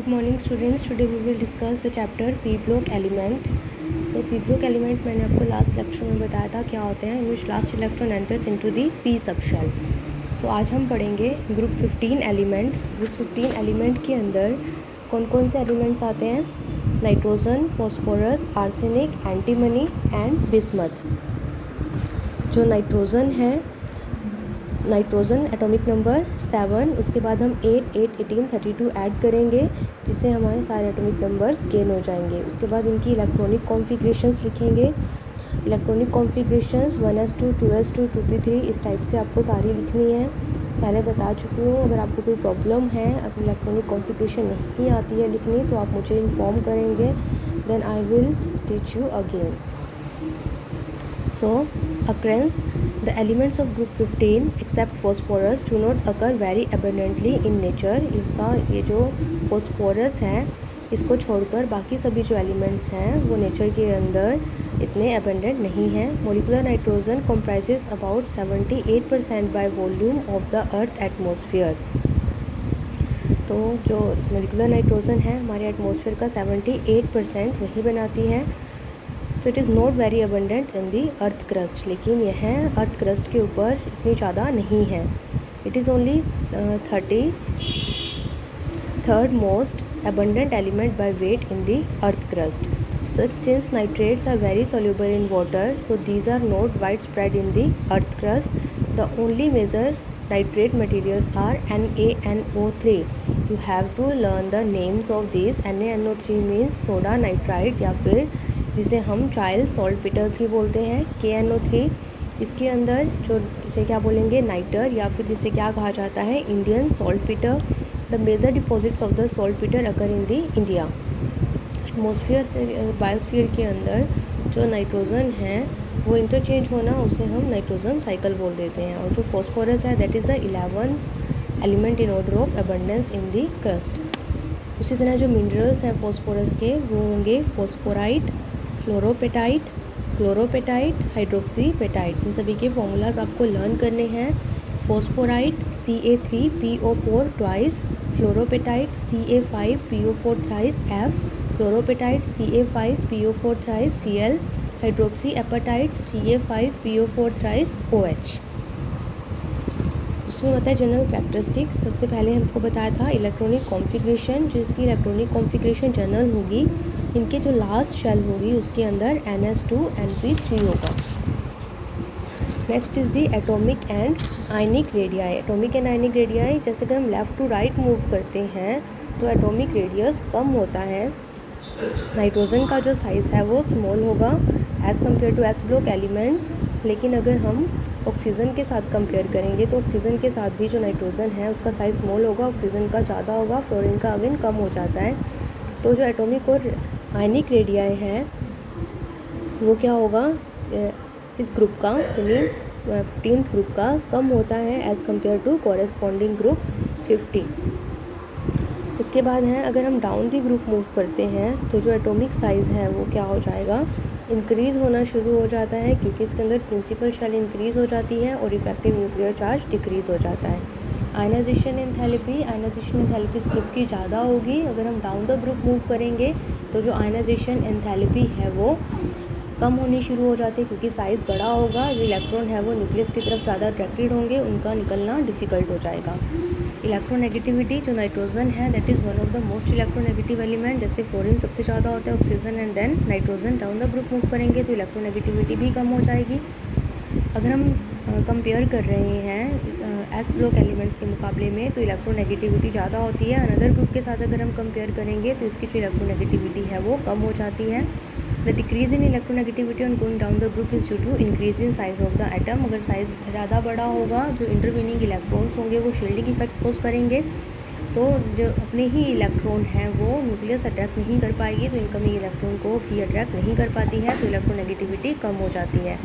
Good morning students. Today we will discuss the chapter p block elements. So p block element मैंने आपको last lecture में बताया था क्या होते हैं, in which last electron enters into the p subshell. So आज हम पढ़ेंगे ग्रुप 15 एलिमेंट. ग्रुप 15 एलिमेंट के अंदर कौन कौन से एलिमेंट्स आते हैं? Nitrogen, phosphorus, arsenic, antimony and bismuth. जो नाइट्रोजन है, नाइट्रोजन एटॉमिक नंबर 7, उसके बाद हम 8, 8, 18, 32 ऐड करेंगे जिससे हमारे सारे एटॉमिक नंबर्स गेन हो जाएंगे. उसके बाद इनकी इलेक्ट्रॉनिक कॉन्फ़िगरेशंस लिखेंगे. Electronic configurations 1s2, 2s2, 2p3 इस टाइप से आपको सारी लिखनी है. पहले बता चुकी हूँ. अगर आपको कोई प्रॉब्लम है, अगर इलेक्ट्रॉनिक कॉन्फ़िगरेशन नहीं आती है लिखनी, तो आप मुझे इन्फॉर्म करेंगे. Then I will teach you again. So, occurrence, the elements of group 15 except phosphorus do not occur very abundantly in nature. इनका ये जो phosphorus है, इसको छोड़कर बाकी सभी जो एलिमेंट्स हैं वो नेचर के अंदर इतने abundant नहीं हैं. Molecular nitrogen comprises about 78% by volume of the earth atmosphere. तो जो मोलिकुलर नाइट्रोजन है हमारे एटमॉस्फेयर का 78% वही बनाती है. So it is not very abundant in the earth crust, लेकिन यह अर्थ क्रस्ट के ऊपर इतनी ज़्यादा नहीं है. It is only 33rd most abundant element by weight in the earth crust. Since nitrates are very soluble in water, so these are not widespread in the earth crust. The only major nitrate materials are NaNO3. You have to learn the names of these. NaNO3 means soda nitrite या फिर जिसे हम child salt Peter भी बोलते हैं. KNO3 इसके अंदर जो इसे क्या बोलेंगे, नाइटर, या फिर जिसे क्या कहा जाता है, Indian saltpetre. The major deposits of the saltpetre occur in the India. Atmosphere से बायोस्फीयर के अंदर जो नाइट्रोजन है वो इंटरचेंज होना, उसे हम नाइट्रोजन साइकिल बोल देते हैं. और जो फॉस्फोरस है that is the 11th element in order of abundance in the crust. उसी तरह जो मिनरल्स हैं फॉस्फोरस के वो होंगे फॉस्फोराइट, फ्लोरोपेटाइट, क्लोरोपेटाइट, हाइड्रोक्सीपेटाइट. इन सभी के फॉर्मूलाज आपको लर्न करने हैं. Phosphorite Ca3PO4 twice, fluorapatite Ca5PO4 thrice F, chlorapatite Ca5PO4 thrice Cl, hydroxy apatite Ca5PO4 thrice OH. उसमें बताया जनरल कैरेक्टरिस्टिक. सबसे पहले हमको बताया था इलेक्ट्रॉनिक कॉन्फ़िगरेशन. जो इसकी इलेक्ट्रॉनिक कॉन्फ़िगरेशन जनरल होगी, इनके जो लास्ट शेल होगी उसके अंदर NS2NP3 होगा. Next is the atomic and ionic radii. Atomic and ionic radii, जैसे अगर हम लेफ़्ट टू राइट मूव करते हैं तो एटॉमिक रेडियस कम होता है. नाइट्रोजन का जो साइज़ है वो स्मॉल होगा as compare to S block element. लेकिन अगर हम ऑक्सीजन के साथ कंपेयर करेंगे तो ऑक्सीजन के साथ भी जो नाइट्रोजन है उसका साइज़ स्मॉल होगा, ऑक्सीजन का ज़्यादा होगा, फ्लोरीन का अगेन कम हो जाता है. तो जो एटॉमिक और आयनिक रेडियाई है वो क्या होगा, इस ग्रुप का यानी 15th ग्रुप का कम होता है as compare to corresponding group 50. इसके बाद है अगर हम डाउन दी ग्रुप मूव करते हैं तो जो एटॉमिक साइज़ है वो क्या हो जाएगा, इंक्रीज़ होना शुरू हो जाता है, क्योंकि इसके अंदर प्रिंसिपल शेल इंक्रीज़ हो जाती है और इफेक्टिव न्यूक्लियर चार्ज डिक्रीज़ हो जाता है. आयनाइजेशन एंथैल्पी इस ग्रुप की ज़्यादा होगी. अगर हम डाउन द ग्रुप मूव करेंगे तो जो आयनाइजेशन एंथैल्पी है वो कम होनी शुरू हो जाती है, क्योंकि साइज़ बड़ा होगा. जो इलेक्ट्रॉन है वो न्यूक्लियस की तरफ ज़्यादा अट्रैक्टेड होंगे, उनका निकलना डिफ़िकल्ट हो जाएगा. इलेक्ट्रोनेगेटिविटी, जो नाइट्रोजन है that is one of the most electronegative element. जैसे फ्लोरीन सबसे ज़्यादा होता है, oxygen and then nitrogen. Down the group move करेंगे तो इलेक्ट्रोनेगेटिविटी भी कम हो जाएगी. अगर हम कंपेयर कर रहे हैं एस ब्लॉक एलिमेंट्स के मुकाबले में तो इलेक्ट्रोनेगेटिविटी ज़्यादा होती है. अनदर ग्रुप के साथ अगर हम कंपेयर करेंगे तो इसकी जो इलेक्ट्रोनेगेटिविटी है वो कम हो जाती है. The decrease in electronegativity on going down the group is due to increase in size of the atom. अगर साइज़ ज़्यादा बड़ा होगा, जो इंटरवीनिंग इलेक्ट्रॉन्स होंगे वो शील्डिंग इफेक्ट पोज करेंगे, तो जो अपने ही इलेक्ट्रॉन है वो न्यूक्लियस अट्रैक्ट नहीं कर पाएगी, तो इनकमिंग इलेक्ट्रॉन को भी अट्रैक्ट नहीं कर पाती है, तो इलेक्ट्रोनेगेटिविटी कम हो जाती है.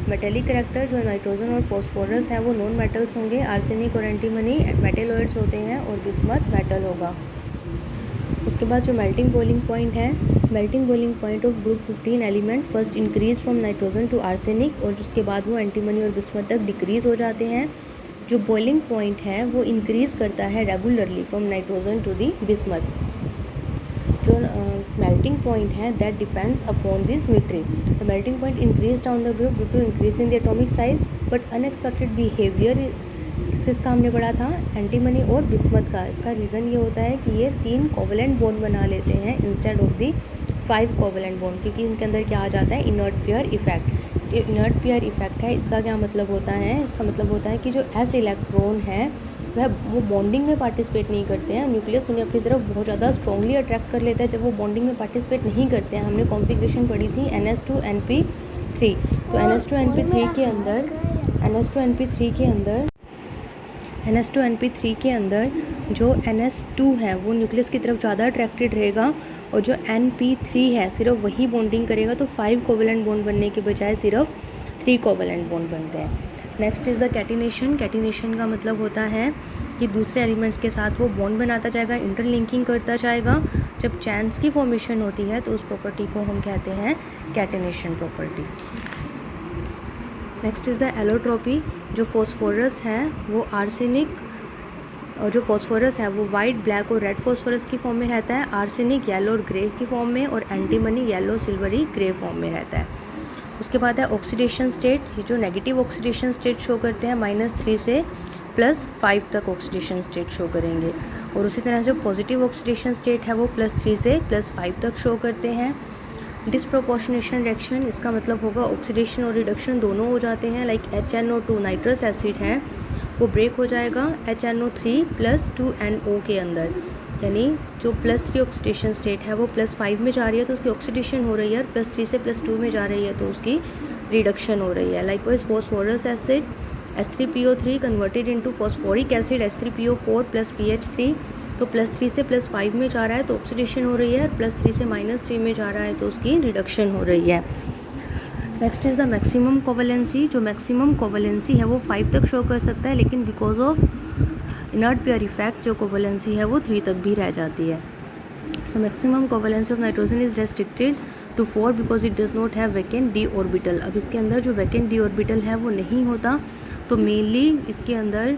मेटेलिक करैक्टर, जो नाइट्रोजन और फॉस्फोरस है वो नॉन मेटल्स होंगे. आर्सेनिक और एंटीमनी मेटेलॉइड्स होते हैं और बिस्मथ मेटल होगा. उसके बाद जो मेल्टिंग बॉइलिंग पॉइंट है, melting boiling point of group 15 element first increase from nitrogen to arsenic, और उसके बाद वो एंटीमनी और बिस्मथ तक डिक्रीज़ हो जाते हैं. जो बॉइलिंग पॉइंट है वो इंक्रीज़ करता है regularly from nitrogen to the bismuth. जो मेल्टिंग पॉइंट है that depends upon this symmetry. The melting point increase down the group due to increase in the atomic size but unexpected behaviour. किसका हमने पढ़ा था, antimony और bismuth का। इसका reason ये होता है कि ये 3 कोवेलेंट बॉन्ड बना लेते हैं instead of the 5 covalent bond, क्योंकि इनके अंदर क्या आ जाता है, इनर्ट पेयर इफेक्ट। जो इनर्ट पेयर इफेक्ट है इसका क्या मतलब होता है, इसका मतलब होता है कि जो एस इलेक्ट्रॉन है वो बॉन्डिंग में पार्टिसिपेट नहीं करते हैं। न्यूक्लियस उन्हें अपनी तरफ बहुत ज़्यादा स्ट्रॉन्गली अट्रैक्ट कर लेता है जब वो बॉन्डिंग में पार्टिसिपेट नहीं करते हैं। हमने कॉन्फ़िगरेशन पढ़ी थी NS2NP3। तो NS2NP3 के अंदर जो NS2 है वो न्यूक्लियस की तरफ ज़्यादा अट्रैक्टेड रहेगा और जो NP3 है सिर्फ वही बॉन्डिंग करेगा। तो 5 कोवेलेंट बॉन्ड बनने के बजाय सिर्फ 3 कोवेलेंट बॉन्ड बनते हैं। Next is the catenation. Catenation का मतलब होता है कि दूसरे एलिमेंट्स के साथ वो बॉन्ड बनाता जाएगा, इंटरलिंकिंग करता जाएगा। जब चैन्स की फॉर्मेशन होती है तो उस प्रॉपर्टी को हम कहते हैं catenation property. Next is the allotropy. जो फॉस्फोरस है वो आर्सेनिक, और जो फॉस्फोरस है वो वाइट, ब्लैक और रेड फॉस्फोरस की फॉर्म में रहता है। आर्सेनिक येलो और ग्रे की फॉर्म में, और antimony yellow, silvery, grey form में रहता है। उसके बाद है ऑक्सीडेशन स्टेट। ये जो नेगेटिव ऑक्सीडेशन स्टेट शो करते हैं -3 से +5 तक ऑक्सीडेशन स्टेट शो करेंगे। और उसी तरह से पॉजिटिव ऑक्सीडेशन स्टेट है वो +3 से +5 तक शो करते हैं। डिस्प्रोपोर्शनेशन रिएक्शन, इसका मतलब होगा ऑक्सीडेशन और रिडक्शन दोनों हो जाते हैं। लाइक HNO2 नाइट्रस एसिड है वो ब्रेक हो जाएगा HNO3 + 2NO के अंदर, यानी जो +3 ऑक्सीडेशन स्टेट है वो +5 में जा रही है तो उसकी ऑक्सीडेशन हो रही है, और +3 से +2 में जा रही है तो उसकी रिडक्शन हो रही है। Likewise phosphorous acid H3PO3 converted into phosphoric acid H3PO4 + PH3, तो +3 से +5 में जा रहा है तो ऑक्सीडेशन हो रही है, और +3 से -3 में जा रहा है तो उसकी रिडक्शन हो रही है। Next is the maximum covalency. जो मैक्सिमम कोवेलेंसी है वो 5 तक शो कर सकता है, लेकिन because of inert pair effect जो कोवेलेंसी है वो 3 तक भी रह जाती है। तो maximum covalency of nitrogen is restricted to 4 because it does not have vacant d orbital. अब इसके अंदर जो वैकेंट डी ऑर्बिटल है वो नहीं होता, तो मेनली इसके अंदर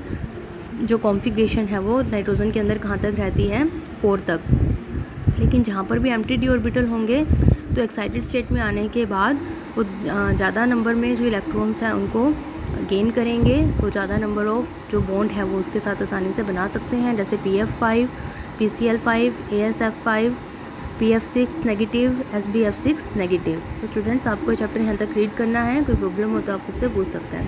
जो कॉन्फ़िगरेशन है वो नाइट्रोजन के अंदर कहाँ तक रहती है, 4 तक। लेकिन जहाँ पर भी एम्प्टी डी ऑर्बिटल होंगे तो एक्साइटेड स्टेट में आने के बाद वो ज़्यादा नंबर में जो इलेक्ट्रॉन्स हैं उनको गेन करेंगे, तो ज़्यादा नंबर ऑफ जो बॉन्ड है वो उसके साथ आसानी से बना सकते हैं, जैसे PF5, PCl5, ASF5, PF6 negative, SbF6 negative. तो स्टूडेंट्स आपको चैप्टर यहाँ तक रीड करना है, कोई प्रॉब्लम हो तो आप उससे पूछ सकते हैं।